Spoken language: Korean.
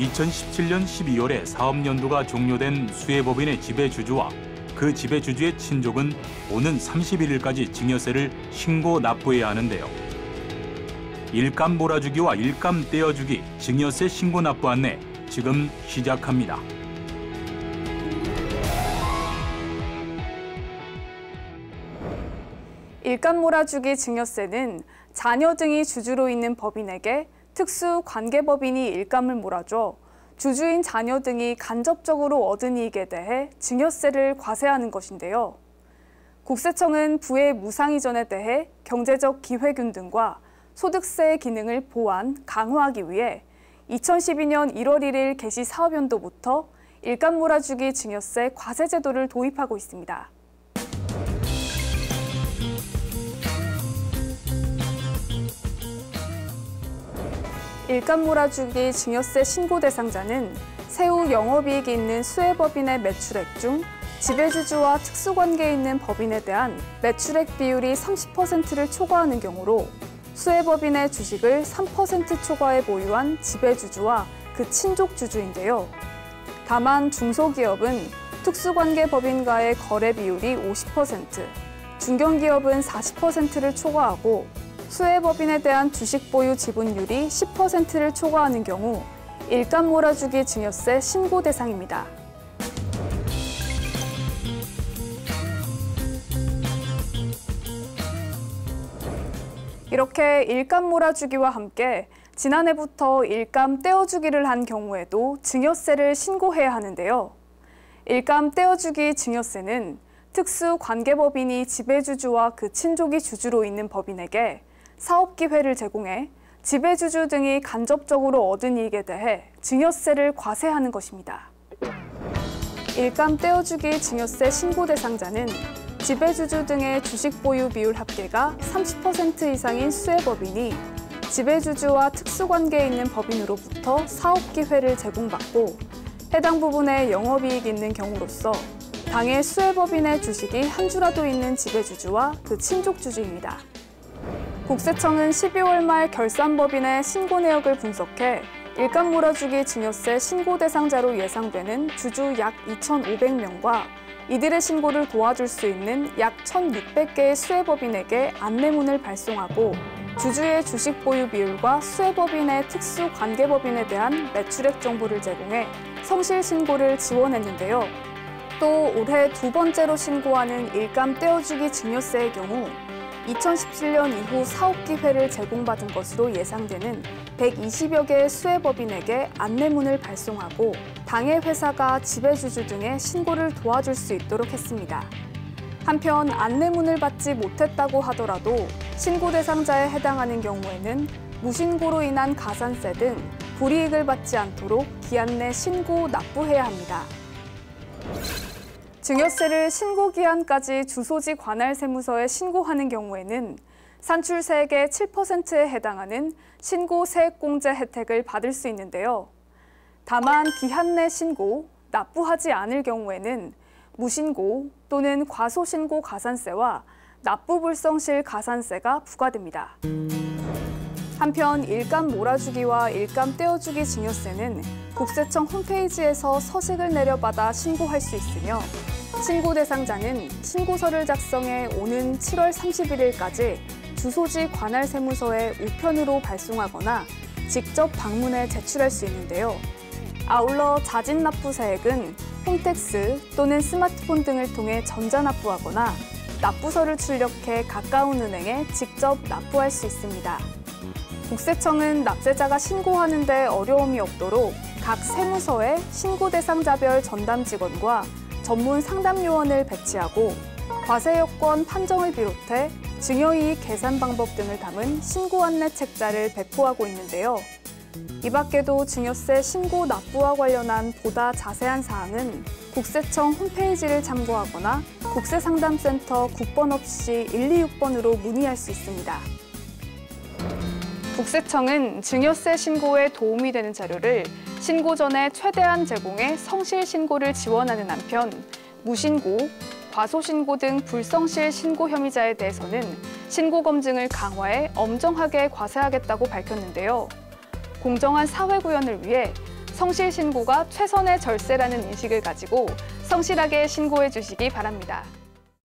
2017년 12월에 사업연도가 종료된 수혜법인의 지배주주와 그 지배주주의 친족은 오는 31일까지 증여세를 신고 납부해야 하는데요. 일감 몰아주기와 일감 떼어주기 증여세 신고 납부 안내 지금 시작합니다. 일감 몰아주기 증여세는 자녀 등이 주주로 있는 법인에게 특수관계법인이 일감을 몰아줘 주주인 자녀 등이 간접적으로 얻은 이익에 대해 증여세를 과세하는 것인데요. 국세청은 부의 무상이전에 대해 경제적 기회균 등과 소득세의 기능을 보완, 강화하기 위해 2012년 1월 1일 개시 사업연도부터 일감 몰아주기 증여세 과세 제도를 도입하고 있습니다. 일감 몰아주기 증여세 신고 대상자는 세후 영업이익이 있는 수혜법인의 매출액 중 지배주주와 특수관계에 있는 법인에 대한 매출액 비율이 30%를 초과하는 경우로 수혜법인의 주식을 3% 초과해 보유한 지배주주와 그 친족주주인데요. 다만 중소기업은 특수관계법인과의 거래 비율이 50%, 중견기업은 40%를 초과하고 수혜법인에 대한 주식 보유 지분율이 10%를 초과하는 경우 일감 몰아주기 증여세 신고 대상입니다. 이렇게 일감 몰아주기와 함께 지난해부터 일감 떼어주기를 한 경우에도 증여세를 신고해야 하는데요. 일감 떼어주기 증여세는 특수관계법인이 지배주주와 그 친족이 주주로 있는 법인에게 사업기회를 제공해 지배주주 등이 간접적으로 얻은 이익에 대해 증여세를 과세하는 것입니다. 일감 떼어주기 증여세 신고 대상자는 지배주주 등의 주식 보유 비율 합계가 30% 이상인 수혜법인이 지배주주와 특수관계에 있는 법인으로부터 사업기회를 제공받고 해당 부분에 영업이익이 있는 경우로서 당해 수혜법인의 주식이 한 주라도 있는 지배주주와 그 친족주주입니다. 국세청은 12월 말 결산법인의 신고 내역을 분석해 일감 몰아주기 증여세 신고 대상자로 예상되는 주주 약 2,500명과 이들의 신고를 도와줄 수 있는 약 1,600개의 수혜법인에게 안내문을 발송하고 주주의 주식 보유 비율과 수혜법인의 특수관계법인에 대한 매출액 정보를 제공해 성실 신고를 지원했는데요. 또 올해 두 번째로 신고하는 일감 떼어주기 증여세의 경우 2017년 이후 사업기회를 제공받은 것으로 예상되는 120여 개의 수혜법인에게 안내문을 발송하고 당해 회사가 지배주주 등의 신고를 도와줄 수 있도록 했습니다. 한편 안내문을 받지 못했다고 하더라도 신고 대상자에 해당하는 경우에는 무신고로 인한 가산세 등 불이익을 받지 않도록 기한 내 신고 납부해야 합니다. 증여세를 신고기한까지 주소지 관할 세무서에 신고하는 경우에는 산출세액의 7%에 해당하는 신고세액공제 혜택을 받을 수 있는데요. 다만 기한 내 신고, 납부하지 않을 경우에는 무신고 또는 과소신고 가산세와 납부불성실 가산세가 부과됩니다. 한편 일감 몰아주기와 일감 떼어주기 증여세는 국세청 홈페이지에서 서식을 내려받아 신고할 수 있으며 신고 대상자는 신고서를 작성해 오는 7월 31일까지 주소지 관할 세무서에 우편으로 발송하거나 직접 방문해 제출할 수 있는데요. 아울러 자진납부세액은 홈택스 또는 스마트폰 등을 통해 전자납부하거나 납부서를 출력해 가까운 은행에 직접 납부할 수 있습니다. 국세청은 납세자가 신고하는 데 어려움이 없도록 각 세무서에 신고 대상자별 전담 직원과 전문 상담 요원을 배치하고 과세 여건 판정을 비롯해 증여이익 계산 방법 등을 담은 신고 안내 책자를 배포하고 있는데요. 이 밖에도 증여세 신고 납부와 관련한 보다 자세한 사항은 국세청 홈페이지를 참고하거나 국세상담센터 국번 없이 126번으로 문의할 수 있습니다. 국세청은 증여세 신고에 도움이 되는 자료를 신고 전에 최대한 제공해 성실 신고를 지원하는 한편 무신고, 과소신고 등 불성실 신고 혐의자에 대해서는 신고 검증을 강화해 엄정하게 과세하겠다고 밝혔는데요. 공정한 사회 구현을 위해 성실 신고가 최선의 절세라는 인식을 가지고 성실하게 신고해 주시기 바랍니다.